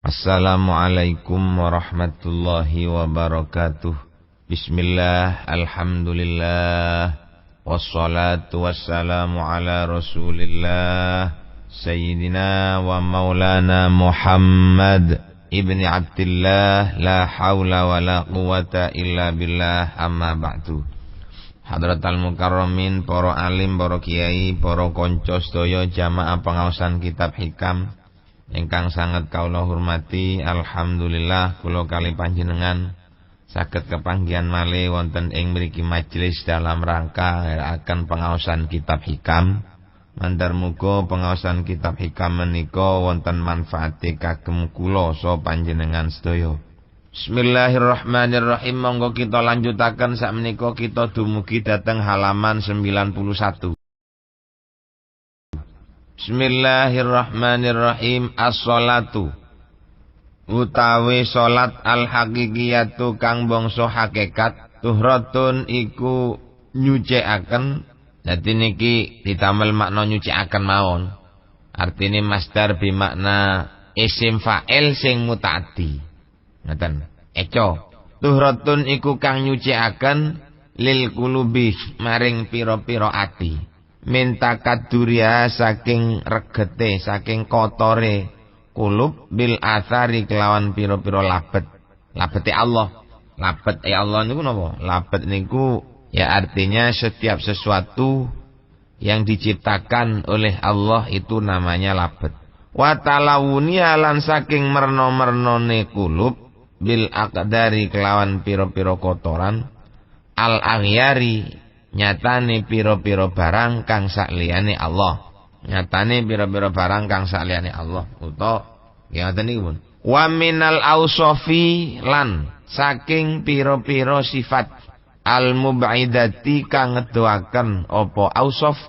Assalamualaikum warahmatullahi wabarakatuh. Bismillah, alhamdulillah, wassalatu wassalamu ala rasulillah Sayyidina wa maulana Muhammad ibni Abdillah, la hawla wa la quwata illa billah, amma ba'du. Hadratal mukarramin, para alim, para kiai, para konco sedaya jamaah pengaosan kitab hikam ingkang sanget kaula hormati, alhamdulillah kula kali panjenengan saged kepanggihan malih wonten ing mriki majelis dalam rangka akan pengaosan kitab hikam. Mandar muga pengaosan kitab hikam menika wonten manfaate kagem kula saha panjenengan sedaya. Bismillahirrahmanirrahim. Monggo kita lanjutaken sakmenika kita dumugi dhateng halaman 91. Bismillahirrahmanirrahim. As-sholatu utawi salat al-haqiqiyatu kang bangsa hakikat, tuhratun iku nyucikaken. Dadi niki ditamel makna nyucikaken mawon. Artine masdar bimakna isim fa'il sing mutaaddi. Ngoten. Eco. Tuhratun iku kang nyucikaken lil qulubi maring pira-pira ati. Minta kaduria saking regete, saking kotore kulub bil athari kelawan piro-piro labet. Labete Allah. Labet Allah niku napa? Labet niku ya artinya setiap sesuatu yang diciptakan oleh Allah itu namanya labet. Wa talawuni lan saking merno-mernone kulub bil aqdari kelawan piro-piro kotoran al aghyari nyatane pira-pira barang kang sakliyane Allah. Nyatane pira-pira barang kang sakliyane Allah. Utawa nggih ngoten niku pun. Wa minal ausofi lan saking pira-pira sifat al mub'idati kang ngedoaken apa ausof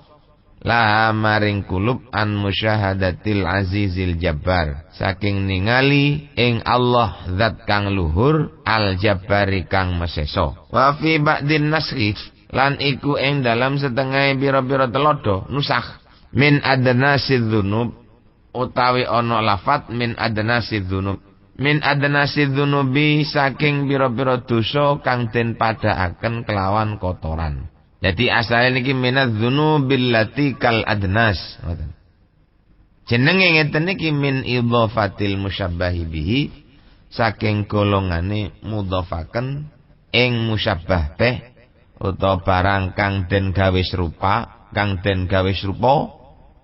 la maring kulub an musyahadatil azizil jabbar. Saking ningali ing Allah zat kang luhur al jabbari kang meseso. Wa fi ba'din nasrif lan iku ing dalam setengah biro-biro telodo nusakh min adnasid dzunub utawi ana lafat min adnasid dzunub. Min adnasid dzunubi saking biro-biro dosa kang den padhaaken kelawan kotoran. Jadi asale niki minadz dzunubil lati kal adnas. Jenenge ngeten niki min idhofatil musyabbahi bihi saking golongane mudhofaken ing musyabbah bih utawa barang kang den gawe serupa, kang den gawe serupa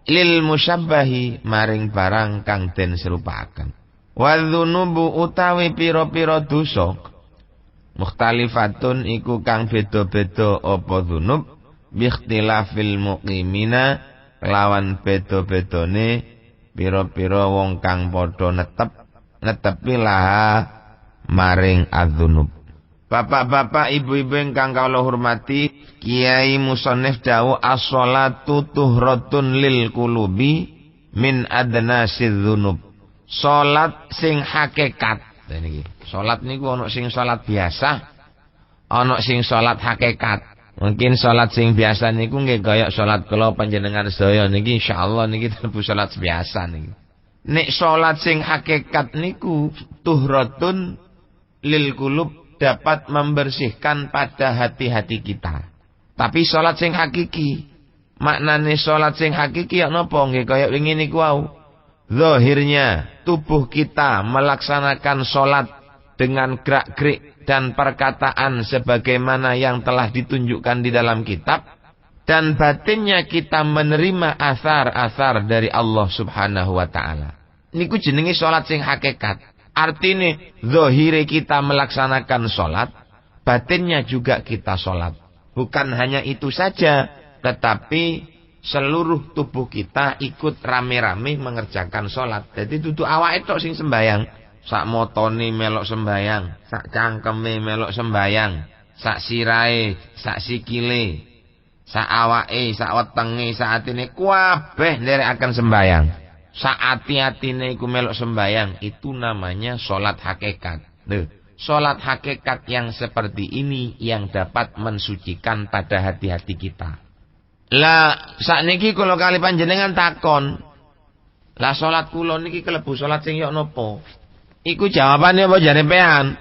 lil musyabbahi maring barang kang den serupaken. Wa dzunubu utawi pira-pira dosa mukhtalifatun iku kang beda-beda apa dzunub bi ikhtilafil muqimina kelawan beda-bedane pira-pira wong kang padha netepi laha maring adzunub. Bapak-bapak, ibu-ibu ingkang kawula hormati, Kiai Musannif dawuh as-sholatu tuhratun lil qulubi min adnasidz dzunub. Salat sing hakikat. Niki. Salat niku ana sing salat biasa, ana sing salat hakikat. Mungkin salat sing biasa niku nggih kaya salat kula panjenengan sedaya niki insyaallah niki tebu salat biasa niki. Nek salat sing hakikat niku tuhratun lil qulub dapat membersihkan pada hati-hati kita. Tapi salat sing hakiki, maknane salat sing hakiki ya napa nggih kaya wingi niku wau. Zahirnya tubuh kita melaksanakan salat dengan gerak-gerik dan perkataan sebagaimana yang telah ditunjukkan di dalam kitab, dan batinnya kita menerima asar-asar dari Allah Subhanahu wa taala. Niku jenenge salat sing hakikat. Artinya zahire kita melaksanakan sholat, batinnya juga kita sholat. Bukan hanya itu saja, tetapi seluruh tubuh kita ikut rame-rame mengerjakan sholat. Jadi duduk awake tok sing sembayang. Sak motone melok sembayang, sak cangkeme melok sembayang, sak sirahe, sak sikile, sak awake, sak wetenge, sak atine kabeh nderekaken sembayang. Saat hati-hatine iku melok sembayang, itu namanya sholat hakikat. Sholat hakikat yang seperti ini yang dapat mensucikan pada hati-hati kita. Lah sakniki kula kali panjenengan takon, lah sholat kula niki kelebu sholat sing yok napa? Iku jawabane apa jare pean?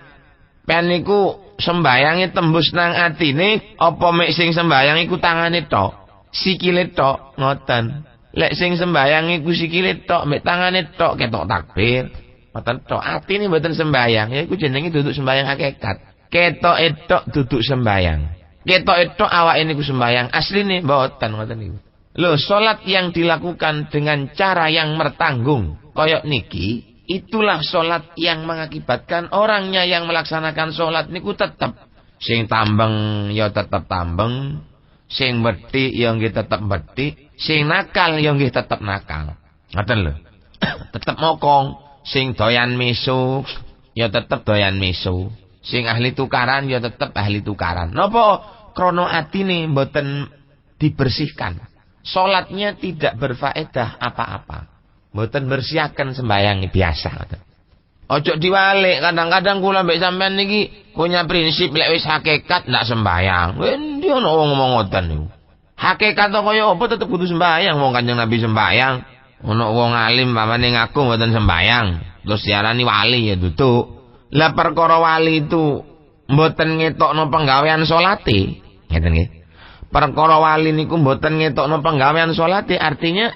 Pean niku sembayange tembus nang atine apa mek sing sembayang iku tangane tok, sikile tok, ngoten. Lek sing sembayang iku sikile tok, mek tangane tok ketok takbir. Ngoten tok, atine mboten sembayang, ya iku jenenge duduk sembayang hakikat. Ketoke tok duduk sembayang. Ketoke tok awake niku sembayang, asline mboten ngoten niku. Lho, salat yang dilakukan dengan cara yang mertanggung koyok niki, itulah salat yang mengakibatkan orangnya yang melaksanakan salat niku tetep sing tambeng ya tetep tambeng, sing betik ya nggih tetep betik, sing nakal ya nggih tetep nakal. Ngoten lho. Tetep mokong, sing doyan mesu ya tetep doyan mesu, sing ahli tukaran ya tetep ahli tukaran. Napa? Krana atine mboten dibersihkan. Salatnya tidak berfaedah apa-apa. Mboten bersihaken sembayang biasa. Ojo diwalik, kadang-kadang kula mbek sampean niki punya prinsip lek wis hakikat ndak sembayang. Endi ana wong ngomong ngoten niku. Hakikat kaya apa tetep kudu sembayang, wong Kanjeng Nabi sembayang. Ana wong alim pamane ngaku mboten sembayang, terus diarani wali ya duduk. Lah perkara wali itu mboten ngetokno penggawean salate. Ngeten nggih. Perkara wali niku mboten ngetokno penggawean salate, artinya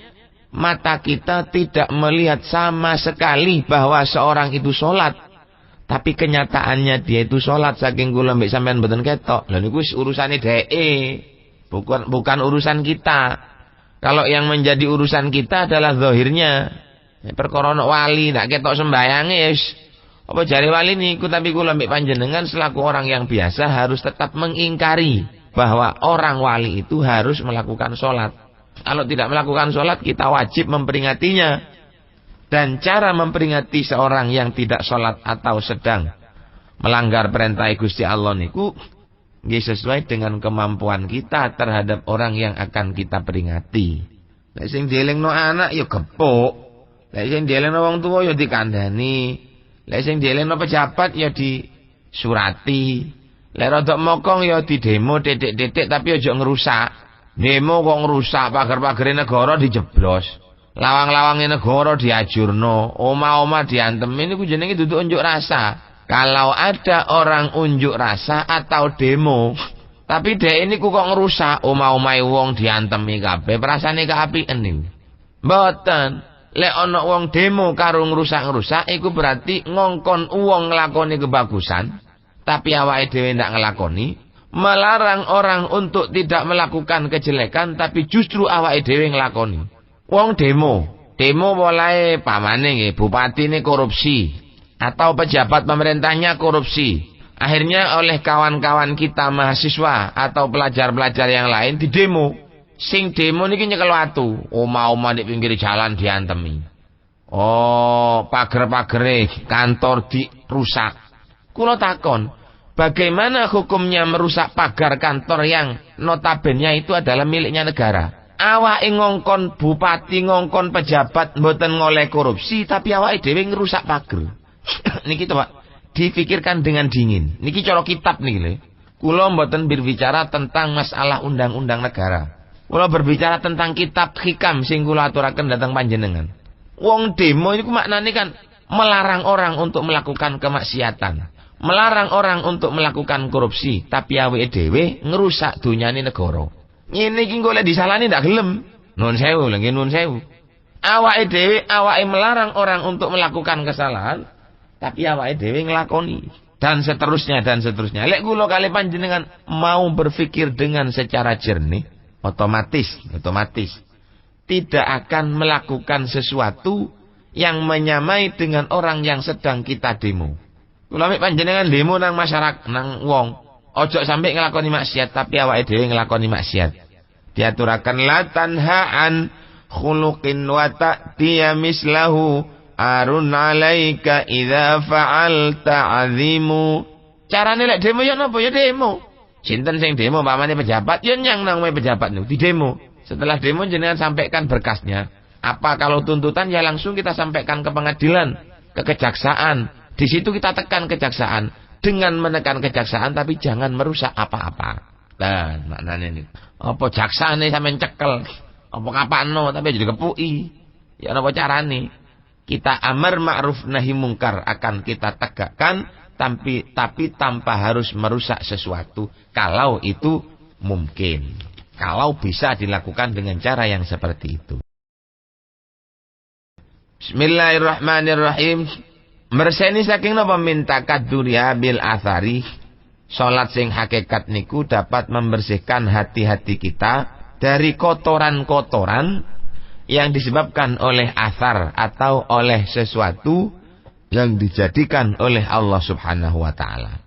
mata kita tidak melihat sama sekali bahwa seorang itu salat. Tapi kenyataannya dia itu salat, saking kula mbek sampean mboten ketok. Lha niku wis urusane dheke. Bukan urusan kita. Kalau yang menjadi urusan kita adalah zahirnya. Perkara ana wali ndak ketok sembayange wis apa jare wali niku, tapi kula mbek panjenengan selaku orang yang biasa harus tetap mengingkari bahwa orang wali itu harus melakukan sholat. Kalau tidak melakukan sholat, kita wajib memperingatinya. Dan cara memperingati seorang yang tidak sholat atau sedang melanggar perintah Gusti Allah niku nggih sesuai dengan kemampuan kita terhadap orang yang akan kita peringati. Lek sing dielingno anak ya gepuk, lek sing dielingno wong tuwa ya dikandhani, lek sing dielingno pejabat ya disurati. Lek rodok mokong ya di demo titik-titik tapi aja ngerusak. Demo kok ngerusak pagar-pagare negara dijeblos. Lawang-lawange negara diajurno, omah-omah diantem. Ini ku jenenge duduk unjuk rasa. Kalau ada orang unjuk rasa atau demo, tapi dhek ini ku kok ngerusak omah-omahe wong diantemi kabeh, perasane keapiken niku. Mboten. Lek ana wong demo karo ngrusak-ngrusak iku berarti ngongkon wong nglakoni kebagusan. Tapi awake dhewe ndak ngelakoni, melarang orang untuk tidak melakukan kejelekan, tapi justru awake dhewe ngelakoni. Wong demo mulai pamane nggih, bupatine korupsi atau pejabat pemerintahnya korupsi. Akhirnya oleh kawan-kawan kita mahasiswa atau pelajar-pelajar yang lain di demo. Sing demo niki nyekel watu, omah-omah di pinggir jalan diantemi. Oh, pager-pagere kantor dirusak. Kula takon, bagaimana hukumnya merusak pagar kantor yang notabene itu adalah miliknya negara? Awake ngongkon bupati, ngongkon pejabat mboten ngoleh korupsi, tapi awake dhewe ngerusak pagar. Niki to, Pak, difikirkan dengan dingin. Niki cara kitab niki lho. Kula mboten berbicara tentang masalah undang-undang negara. Kula berbicara tentang kitab hikam sing kula aturaken dhateng panjenengan. Wong demo niku maknane kan melarang orang untuk melakukan kemaksiatan. Melarang orang untuk melakukan korupsi, tapi awake dhewe ngerusak dunyane negara. Ngene iki golek disalahne ndak gelem. Nuwun sewu, lho nggih nuwun sewu. Awake dhewe melarang orang untuk melakukan kesalahan, tapi awake dhewe nglakoni. Dan seterusnya dan seterusnya. Lek kula kali panjenengan mau berpikir dengan secara jernih, otomatis tidak akan melakukan sesuatu yang menyamai dengan orang yang sedang kita demo. Kula mek panjenengan demo nang masyarakat, nang wong, ojo sampai nglakoni maksiat tapi awake dhewe nglakoni maksiat. Diaturaken la tanhaan khuluqin wa ta'tiya mislahu arun 'alaika idza fa'alta 'azimu. Carane lek demo ya napa ya demo. Sinten sing demo pamane pejabat ya nyang nang pejabat niku di demo. Setelah demo jenengan sampaikan berkasnya. Apa kalau tuntutan ya langsung kita sampaikan ke pengadilan, ke kejaksaan. Di situ kita tekan kejaksaan dengan menekan kejaksaan, tapi jangan merusak apa-apa. Dan maknanya ini, apa jaksane sampean cekel, apa kapakno tapi jadi kepuki. Ya napa carane? Kita amar ma'ruf nahi mungkar akan kita tegakkan, tapi tanpa harus merusak sesuatu. Kalau itu mungkin. Kalau bisa dilakukan dengan cara yang seperti itu. Bismillahirrahmanirrahim. Merseni saking napa minta kaduria bil athari. Salat sing hakikat niku dapat membersihkan hati-hati kita dari kotoran-kotoran yang disebabkan oleh athar atau oleh sesuatu yang dijadikan oleh Allah Subhanahu wa taala.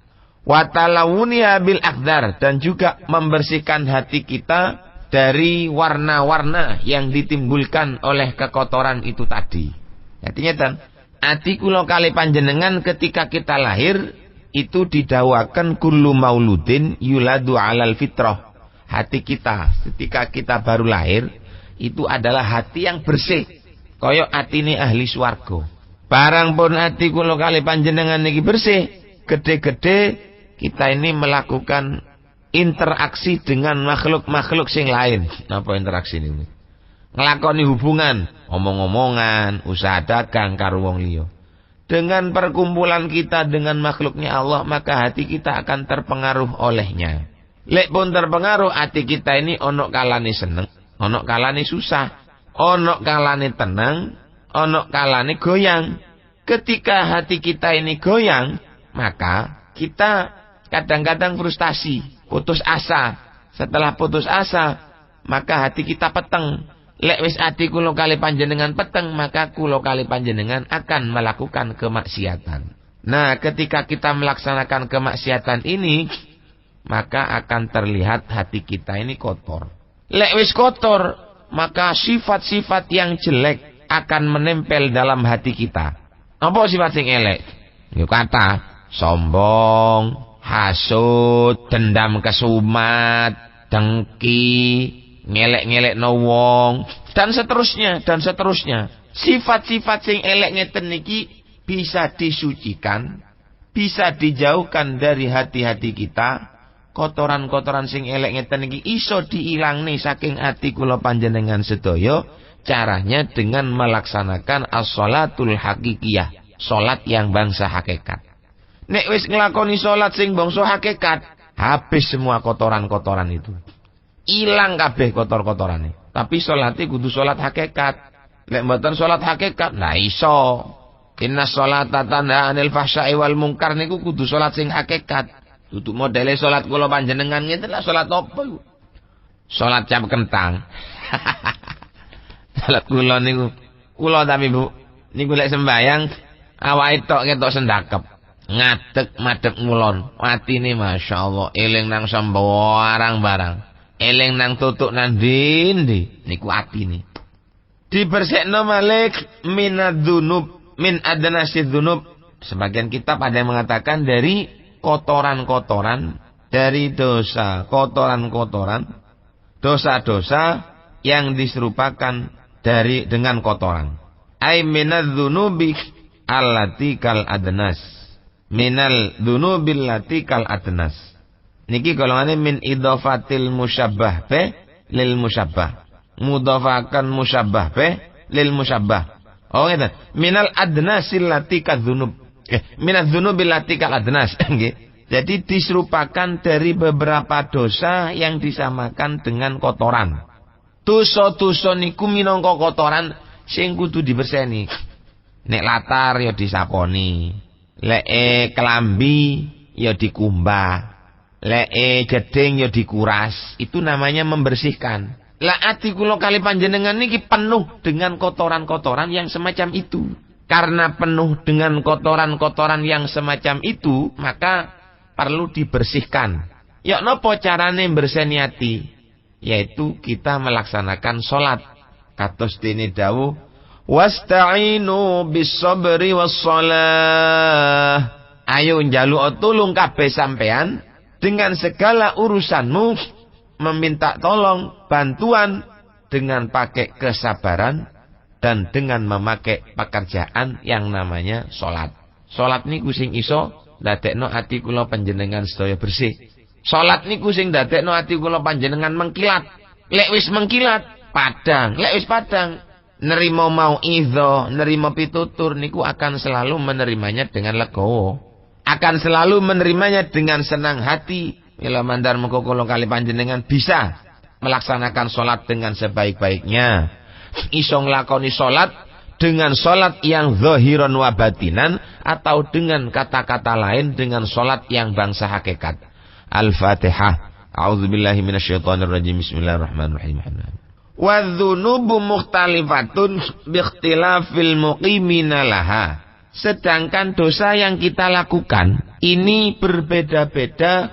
Wa talawuniha bil akhdar, dan juga membersihkan hati kita dari warna-warna yang ditimbulkan oleh kekotoran itu tadi. Artinya tan, ati kula kali panjenengan ketika kita lahir itu didhawaken kullu mauludin yuladu alal fitrah. Hati kita ketika kita baru lahir itu adalah hati yang bersih. Kaya atine ahli swarga. Barang pun hati kula kali panjenengan niki bersih, gede-gede kita ini melakukan interaksi dengan makhluk-makhluk sing lain. Napa interaksi ini? Ngelakoni hubungan, omong-omongan, usaha dagang karo wong liya. Dengan perkumpulan kita dengan makhluknya Allah, maka hati kita akan terpengaruh olehnya. Lek pun terpengaruh, hati kita ini ono kalane seneng, ono kalane susah, ono kalane tenang, ono kalane goyang. Ketika hati kita ini goyang, maka kita kadang-kadang frustasi, putus asa. Setelah putus asa, maka hati kita peteng. Lek wis ati kula kali panjenengan peteng, maka kula kali panjenengan akan melakukan kemaksiatan. Nah, ketika kita melaksanakan kemaksiatan ini, maka akan terlihat hati kita ini kotor. Lek wis kotor, maka sifat-sifat yang jelek akan menempel dalam hati kita. Apa sifat sing elek? Yo kata sombong, hasud, dendam kesumat, dengki, ngelek-ngelek no wong, dan seterusnya, dan seterusnya. Sifat-sifat sing elek ngeten niki bisa disucikan, bisa dijauhkan dari hati-hati kita. Kotoran-kotoran sing elek ngeten niki iso diilangne saking ati kula panjenengan sedaya. Caranya dengan melaksanakan as-sholatul hakikiyah, salat yang bangsa hakikat. Nek wis nglakoni salat sing bangsa hakikat, habis semua kotoran-kotoran itu. Ilang kabeh kotor-kotorane. Tapi salate kudu salat hakikat. Lek mboten salat hakikat, nah iso. Inna sholata tanha 'anil fahsya'i wal munkar niku kudu salat sing hakikat. Tutuk modele salat kula panjenengan ngeten lah salat apa iku? Salat jam kentang. Salat kula niku, kula tapi Bu, niku lek sembayang awake tok ketok sendakep. Ngadeg madhep ngulon. Atine masyaallah eling nang sembarang-barang. Eling nang tutuk nang ndi niku atine. Dibersihno malih minadzunub, min adnasidz dzunub. Sebagian kitab ada yang mengatakan dari kotoran-kotoran, dari dosa, kotoran-kotoran, dosa-dosa yang diserupakan dari dengan kotoran. Ai minadzunubi allati kal adnas. Minal dzunubil lati kal adnas. Niki golongane min idhafatil musyabbah be lil musyabbah. Mudhafakan musyabbah be lil musyabbah. Oh ngeten. Minal adnasil lati kadzunub. Minadz dzunubil lati kal adnas. Nggih. Jadi diserupakan dari beberapa dosa yang disamakan dengan kotoran. Dosa-dosa niku minangka kotoran sing kudu diberseni. Nek latar ya disaponi, lek kelambi ya dikumbah, lek jeding ya dikuras. Itu namanya membersihkan. Lah ati kula kali panjenengan niki penuh dengan kotoran-kotoran yang semacam itu. Karena penuh dengan kotoran-kotoran yang semacam itu, maka perlu dibersihkan. Ya napa carane berseni ati? Yaitu kita melaksanakan sholat. Kados dene dawuh, wasta'inu bis-sabri was-shalah. Ayo njaluk tulung kabeh sampean dengan segala urusanmu, meminta tolong, bantuan dengan pakai kesabaran dan dengan memakai pekerjaan yang namanya sholat. Sholat niku sing iso ndadekno ati kula panjenengan sedaya bersih. Salat niku sing ndadekno ati kula panjenengan mengkilat. Lek wis mengkilat, padang. Lek wis padang, nerima mauidhah, nerima pitutur niku akan selalu menerimanya dengan legowo. Akan selalu menerimanya dengan senang hati. Mila mandar muga kula kali panjenengan bisa melaksanakan salat dengan sebaik-baiknya. Iso nglakoni salat dengan salat yang zahiran wa batinan atau dengan kata-kata lain dengan salat yang bangsa hakikat. Al-Fatihah. A'udzubillahi minasyaitonirrajim. Bismillahirrahmanirrahim. Wa dzunubu mukhtalifatun biikhtilafil muqimina laha. Sedangkan dosa yang kita lakukan ini berbeda-beda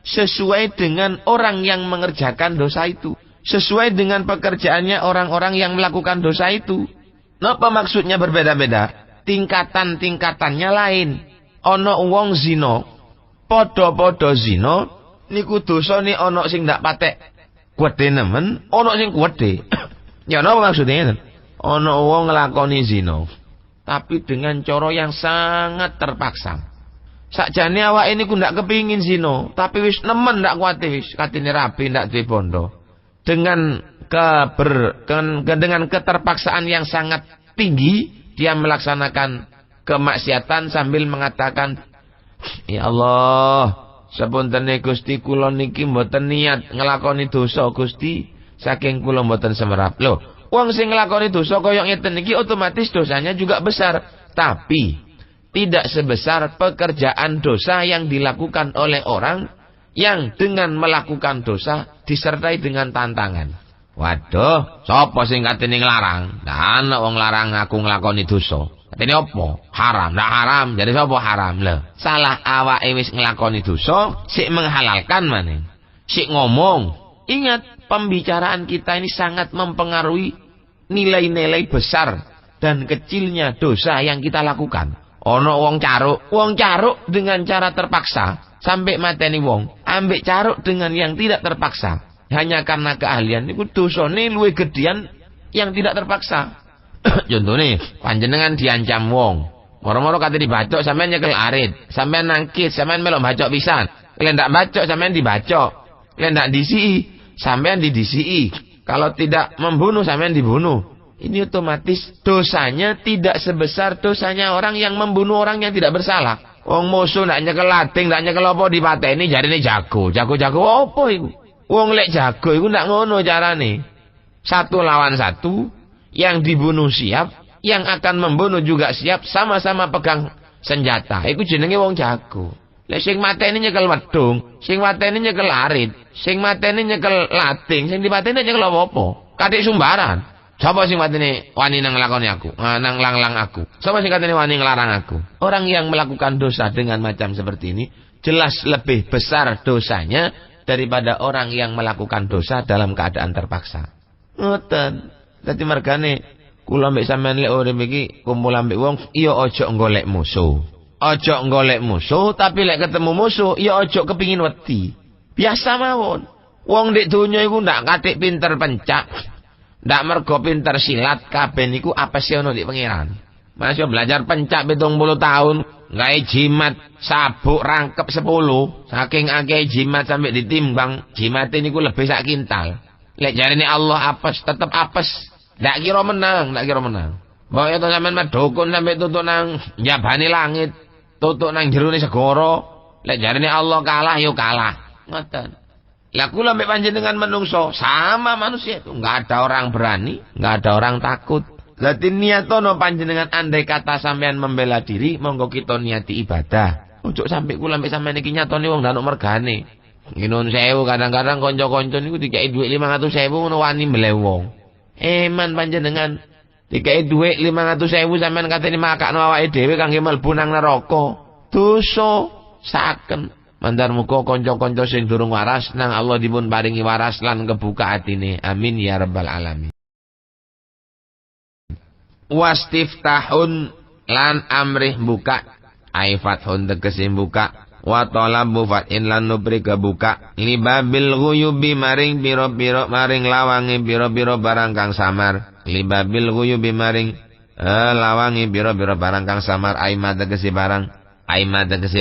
sesuai dengan orang yang mengerjakan dosa itu. Sesuai dengan pekerjaannya orang-orang yang melakukan dosa itu. Napa maksudnya berbeda-beda? Tingkatan-tingkatannya lain. Ana wong zina, padha-padha zina, niku dosane ana sing ndak patek gedhe nemen, ana sing gedhe. Ya napa maksudnya? Ana wong nglakoni zina, tapi dengan cara yang sangat terpaksa. Sakjane awake niku ndak kepingin zina, tapi wis nemen ndak kuwate wis katine rabi ndak duwe bondo. Dengan keterpaksaan yang sangat tinggi dia melaksanakan kemaksiatan sambil mengatakan, ya Allah, sapuntene Gusti kula niki mboten niat nglakoni dosa Gusti, saking kula mboten semerap. Loh, wong sing nglakoni dosa kaya ngeten niki otomatis dosanya juga besar, tapi tidak sebesar pekerjaan dosa yang dilakukan oleh orang yang dengan melakukan dosa disertai dengan tantangan. Waduh, sapa sing katene nglarang? Lah ana wong larang aku nglakoni dosa. Katene apa? Haram. Ndak haram, jadi sapa haram? Lho, salah awake wis nglakoni dosa, sik menghalalkan maneh. Sik ngomong. Ingat, pembicaraan kita ini sangat mempengaruhi nilai-nilai besar dan kecilnya dosa yang kita lakukan. Ana wong caruk dengan cara terpaksa sampai mateni wong, ambek caruk dengan yang tidak terpaksa. Hanya karena keahlian niku dosane luwih gedhean yang tidak terpaksa. Contone, panjenengan diancam wong. Moro-moro kate dibacok sampean nyekel arit, sampean nangkis, sampean melok bacok pisan. Lek ndak bacok sampean dibacok. Lek ndak disiki, sampean didisiki. Kalau tidak membunuh sampean dibunuh. Ini otomatis dosanya tidak sebesar dosanya orang yang membunuh orang yang tidak bersalah. Wong musuh ndak nyekel lating, ndak nyekel apa dipateni jarine jago. Jago-jago apa iku? Wong lek jago iku ndak ngono carane. 1 lawan 1, yang dibunuh siap, yang akan membunuh juga siap, sama-sama pegang senjata. Iku jenenge wong jago. Lek sing mateni nyekel wedhung, sing mateni nyekel arit, sing mateni nyekel lating, sing dipateni nyekel apa-apa. Katik sumbaran. Sapa sing mateni wani nang nglakoni aku? Nang lang-lang aku. Sapa sing katene wani nglarang aku? Orang yang melakukan dosa dengan macam seperti ini jelas lebih besar dosanya daripada orang yang melakukan dosa dalam keadaan terpaksa. Ngoten. Dadi mergane kula mbek sampean lek urip iki kumpul ambek wong, ya aja golek musuh. Aja golek musuh, tapi lek ketemu musuh ya aja kepingin wedi. Biasa mawon. Wong ndek donya iku ndak kathik pinter pencak. Ndak mergo pinter silat kabeh niku apes ono ndek pangeran. Masih belajar pencak 70 tahun, gawe jimat sabuk rangkep 10, saking akeh jimat sampai ditimbang, jimate niku lebih sak kintal. Lek jarine Allah apes, tetep apes. Ndak kira menang, ndak kira menang. Mbok yo sampean medhukun sampai tutuk nang njabane langit, tutuk nang jerone segara. Lek jarine Allah kalah yo kalah. Ngoten. Lah kula mbek panjenengan menungso, sama manusia itu, enggak ada orang berani, enggak ada orang takut. Dadi niatono panjenengan andai kata sampean membela diri, monggo kita niati ibadah. Ojo sampai kula mbek sampean iki nyatoni wong danuk mergane. Nginun sewu kadang-kadang kanca-kanca niku dikeki dhuwit 500.000 ngono wani mbeleh wong. Eman panjenengan dikeki dhuwit 500.000 sampean katene makakno awake dhewe kangge mlebu nang neraka. Dosa saken. Mandar muga kanca-kanca sing durung waras nang Allah dipun paringi waras lan kebuka atine. Amin ya rabbal alamin. Wastiftahun lan amrih buka, ai fathun tegese buka. Wa talabu fat'in lan nubri kebuka li babil ghuyubi maring pira-pira maring lawangi pira-pira barang kang samar. Li babil ghuyubi maring lawangi pira-pira barang kang samar. Aima tegese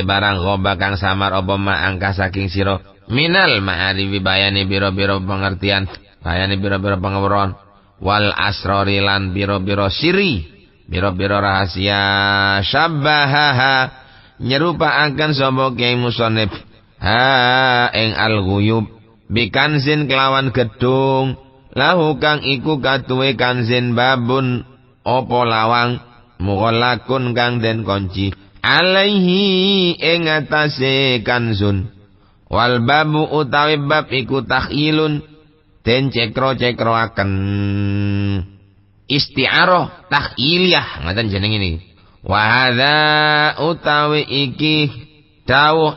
barang ghoba kang samar apa ma angka saking sira minal ma'arifi bayani pira-pira pengertian, bayani pira-pira pangewron. wal asrori lan biro-biro siri, biro-biro rahasia, syabbahaha nyerupaaken sapa Kyai Musonib ha ing al-ghuyub bikanzin kelawan gedung lahu kang iku katuwe kanzin babun apa lawang mughallakun kang den kunci alaihi ing atase kanzun wal babu utawi bab iku takhilun den cekro-cekroaken isti'arah takhiliyah ngaten jeneng ini wa hadza utawi iki dawuh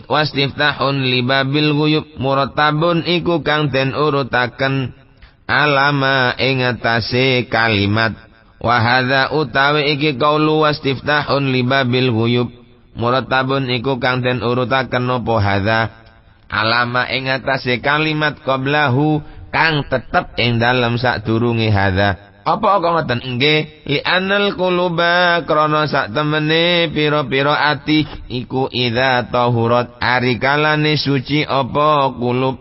wastiftahun libabil ghuyub murattabun iku kang den urutaken alama ing atase kalimat wa hadza utawi iki qaulu wastiftahun libabil ghuyub murattabun iku kang den urutaken apa hadza alama ing atase kalimat qablahu kang tetep ing dalem sadurunge hadza apa kok ngoten nggih li anal quluba krana sak temene pira-pira ati iku idza tahurat ari kalane suci apa kulub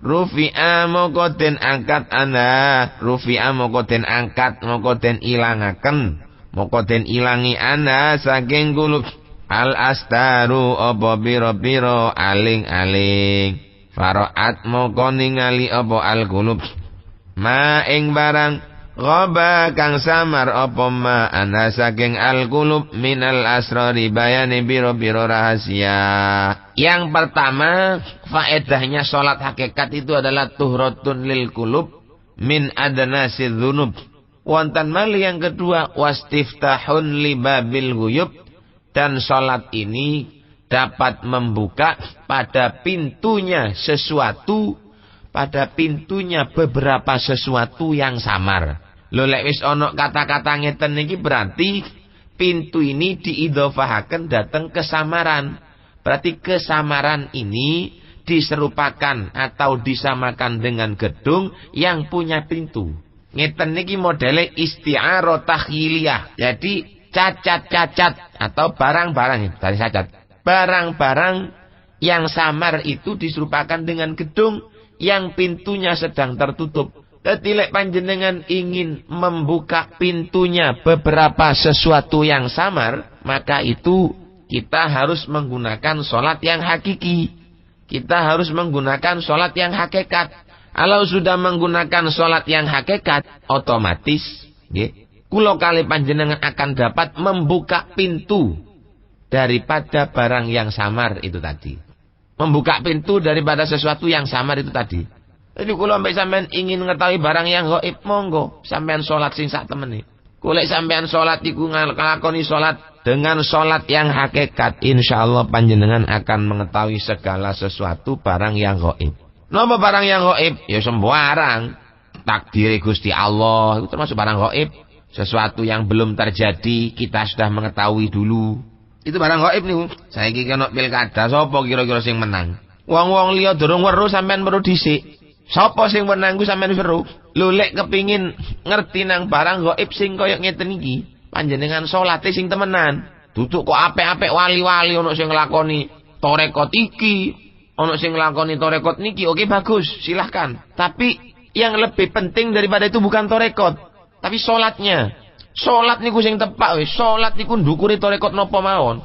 rufi'a moko den angkat ana rufi'a moko den angkat moko den ilangaken moko den ilangi ana saking kulub al astaru apa pira-pira aling-aling faraat moko ningali apa al kulub ma ing barang ghaba kang samar apa ma ana saking al kulub minal asrari bayani biro-biro rahasia. Yang pertama, faedahnya sholat hakikat itu adalah tuhratun lil kulub min adnasil dzunub. Wonten malih yang kedua, wastiftahun libabil ghuyub, dan sholat ini dapat membuka pada pintunya sesuatu, pada pintunya beberapa sesuatu yang samar. Lho lek wis ana kata-kata ngeten niki berarti pintu ini diidhofahaken dateng kesamaran. Berarti kesamaran ini diserupakan atau disamakan dengan gedung yang punya pintu. Ngeten niki modele isti'arah takhyiliyah. Jadi cacat-cacat atau barang-barang dari cacat. Barang-barang yang samar itu diserupakan dengan gedung yang pintunya sedang tertutup. Jadi lek panjenengan ingin membuka pintunya beberapa sesuatu yang samar, maka itu kita harus menggunakan sholat yang hakiki. Kita harus menggunakan sholat yang hakikat. Kalau sudah menggunakan sholat yang hakikat, otomatis kula kali panjenengan akan dapat membuka pintu daripada barang yang samar itu tadi. Membuka pintu daripada sesuatu yang samar itu tadi. Jadi kula mbek sampean ingin mengetahui barang yang gaib, monggo sampean salat sing sak temene. Kula sampean salat iku nglakoni salat dengan salat yang hakikat, insyaallah panjenengan akan mengetahui segala sesuatu barang yang gaib. Napa barang yang gaib? Ya sembarang. Takdir Gusti Allah itu termasuk barang gaib. Sesuatu yang belum terjadi kita sudah mengetahui dulu. Itu barang gaib niku. Saiki kena pilkada sapa kira-kira sing menang? Wong-wong liya durung weruh sampean perlu dhisik. Sapa sing menang ku sampean weruh? Lho lek kepingin ngerti nang barang gaib sing kaya ngeten iki, panjenengan salate sing temenan. Duduk kok apik-apik wali-wali ana sing nglakoni tarekat iki, ana sing nglakoni tarekat niki. Oke bagus, silahkan. Tapi yang lebih penting daripada itu bukan tarekat, tapi salatnya. Salat niku sing tepak wis. Salat niku ndukuri tarekat napa mawon.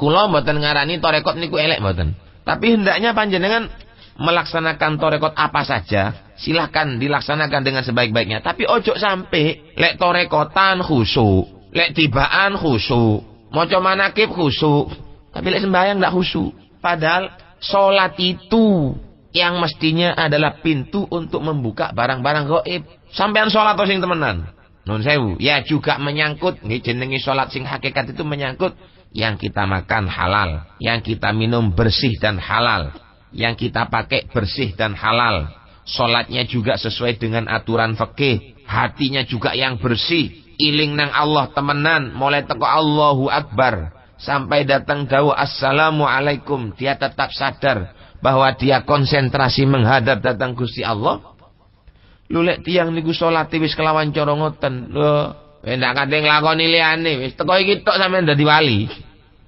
Kula mboten ngarani tarekat niku elek mboten. Tapi hendaknya panjenengan melaksanakan tarekat apa saja, silahkan dilaksanakan dengan sebaik-baiknya. Tapi ojo sampai lek tarekatan khusyuk, lek tibaan khusyuk, maca manakib khusyuk, tapi lek sembahyang ndak khusyuk. Padahal salat itu yang mestinya adalah pintu untuk membuka barang-barang gaib. Sampean salat sing temenan. Nun sewu, ya juga menyangkut nggih jenenge salat sing hakikat itu menyangkut yang kita makan halal, yang kita minum bersih dan halal, yang kita pakai bersih dan halal. Salatnya juga sesuai dengan aturan fikih, hatinya juga yang bersih, iling nang Allah temenan, mulai teko Allahu Akbar sampai datang dawuh assalamualaikum, dia tetap sadar bahwa dia konsentrasi menghadap datang Gusti Allah. Lulek tiang niku salate wis kelawan cara ngoten. Lho, ndak kate nglakoni liyane wis teko iki tok sampean dadi wali.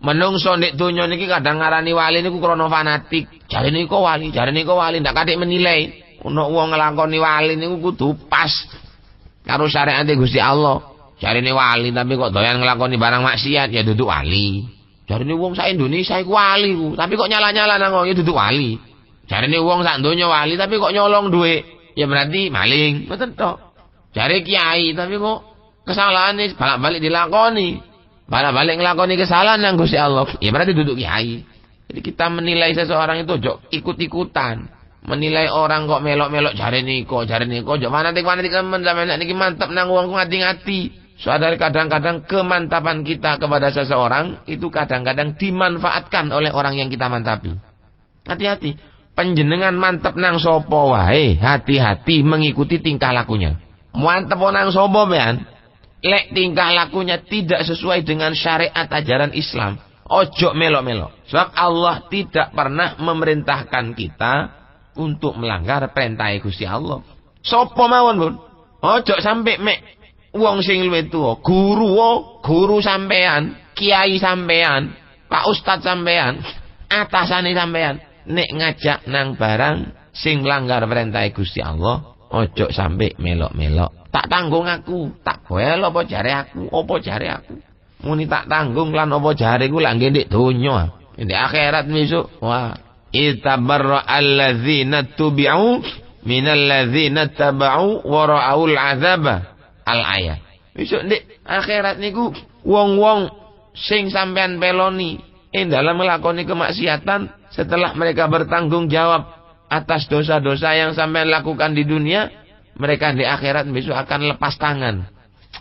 Menungso ndek donya niki kadang ngarani wali niku krana fanatik. Jarene kok wali, ndak kate menilai. Ono wong nglakoni wali niku kudu pas. karo syariat Gusti Allah. Jarine wali tapi kok doyan nglakoni barang maksiat ya duduk wali. Jarine wong sak Indonesia iku wali ku, tapi kok nyala-nyala nang ya duduk wali. Jarine wong sak donya wali tapi kok nyolong dhuwit, ya berarti maling. Ngoten tok. Jare kiai tapi kok kesalahane balak-balik dilakoni. Balak-balik nglakoni kesalahan nang Gusti Allah, ya berarti duduk kiai. Jadi kita menilai seseorang itu ojo ikut-ikutan. Menilai orang kok melok-melok jarene kok ojo fanatik temen sampeyan niki mantep nang wong ngati-ngati. Soalnya kadang-kadang kemantapan kita kepada seseorang itu kadang-kadang dimanfaatkan oleh orang yang kita mantapi. Hati-hati. Panjenengan mantep nang sapa wae, hati-hati mengikuti tingkah lakunya. Mantep nang sapa bean? Lek tingkah lakunya tidak sesuai dengan syariat ajaran Islam, ojo melok-melok. Sebab Allah tidak pernah memerintahkan kita untuk melanggar perintah Gusti Allah. Sapa mawon, Bun? Ojo sampai mek wong sing luwih tuwa, guru sampean, kiai sampean, Pak Ustad sampean, atasane sampean nek ngajak nang barang sing langgar perintah Gusti Allah, ojo sampai melok-melok. Tak tanggung aku, tak boel apa jare aku, apa jare aku. Muni tak tanggung lan apa jare ku lak ndek donya. Ndek akhirat besok, wah, itabarra alladzina tubi'u minal ladzina taba'u wa ra'aul 'adzaba al-ayat. Besok ndek akhirat niku wong-wong sing sampean peloni dalam melakoni kemaksiatan setelah mereka bertanggung jawab atas dosa-dosa yang sampean lakukan di dunia, mereka di akhirat besok akan lepas tangan.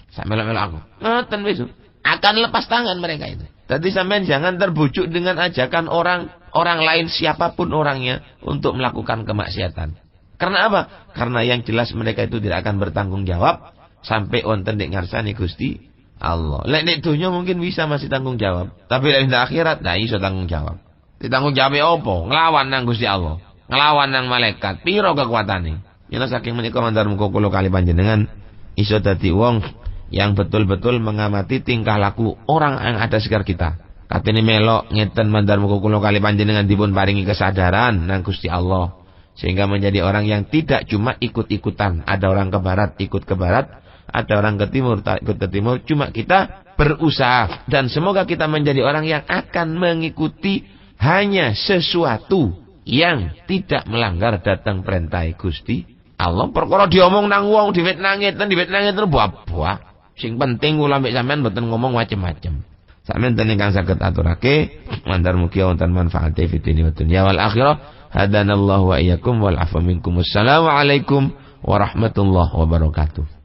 Sampai melok aku. Ngoten besok akan lepas tangan mereka itu. Tadi sampean jangan terbujuk dengan ajakan orang lain siapapun orangnya untuk melakukan kemaksiatan. Karena apa? Karena yang jelas mereka itu tidak akan bertanggung jawab sampai wonten nek ngarsane Gusti Allah. Lek nek dunya mungkin bisa masih tanggung jawab, tapi lek di akhirat ndak iso tanggung jawab. Ditanggung jawab apa? Nglawan nang Gusti Allah, nglawan nang malaikat. Piro kekuatane? Yen saking menika mandar muga kula kali panjenengan iso dadi wong yang betul-betul mengamati tingkah laku orang yang ada sekitar kita. Katene melok ngeten mandar muga kula kali panjenengan dipun paringi kesadaran nang Gusti Allah sehingga menjadi orang yang tidak cuma ikut-ikutan. Ada orang ke barat ikut ke barat, ada orang ke timur ikut ke timur. Cuma kita berusaha dan semoga kita menjadi orang yang akan mengikuti hanya sesuatu yang tidak melanggar datang perintah Gusti Allah. Perkara diomong nang wong diwit nangeten buah-buah. Sing penting kula mbek sampean mboten ngomong macem-macem. Sampeyan ten ingkang saged aturake mandar mugi wonten manfaate fid dunya wad dunya wal akhirah. Hadanallahu wa iyyakum wal afwa minkum. Wassalamu alaikum warahmatullahi wabarakatuh.